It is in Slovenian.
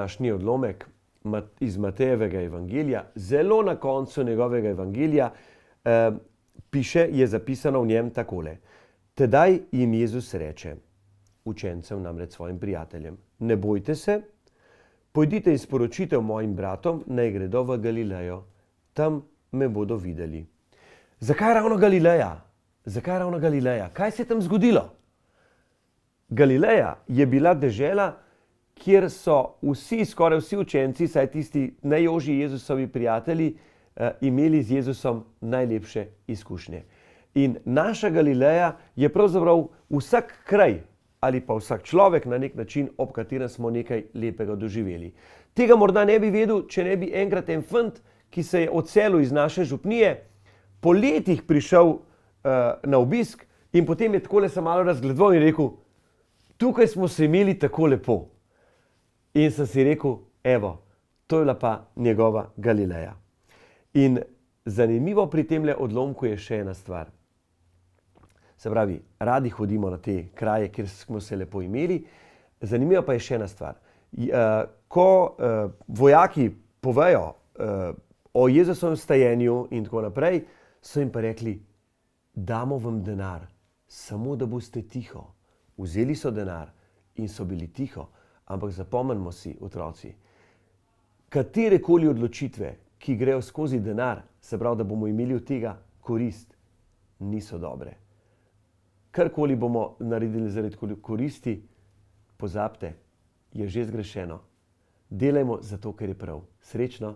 današnji odlomek iz Matejevega evangelija. Zelo na koncu njegovega evangelija piše, je zapisano v njem takole. Tedaj jim Jezus reče, učencem, namreč svojim prijateljem, ne bojte se, pojdite in sporočite mojim bratom, naj gredo v Galilejo, tam me bodo videli. Zakaj ravno Galileja? Zakaj ravno Galileja? Kaj se je tam zgodilo? Galileja je bila dežela, kjer so skoraj vsi učenci, saj tisti najožji Jezusovi prijatelji, imeli z Jezusom najlepše izkušnje. In naša Galileja je pravzaprav vsak kraj ali pa vsak človek na nek način, ob katerem smo nekaj lepega doživeli. Tega morda ne bi vedel, če ne bi enkrat en fant, ki se je odselil iz naše župnije, po letih prišel na obisk in potem je takole se malo razgledoval in rekel, tukaj smo se imeli tako lepo. In sem si rekel, evo, to je bila pa njegova Galileja. In zanimivo pri temle odlomku je še ena stvar. Se pravi, radi hodimo na te kraje, kjer smo se lepo imeli. Zanimiva pa je še ena stvar. Ko vojaki povejo o Jezusovem stajenju in tako naprej, so jim pa rekli, damo vam denar, samo da boste tiho. Vzeli so denar in so bili tiho. Ampak zapomnimo si, otroci, katerekoli odločitve, ki grejo skozi denar, se pravi, da bomo imeli od tega korist, niso dobre. Karkoli bomo naredili zaradi koristi, pozabite, je že zgrešeno. Delajmo zato, ker je prav. Srečno!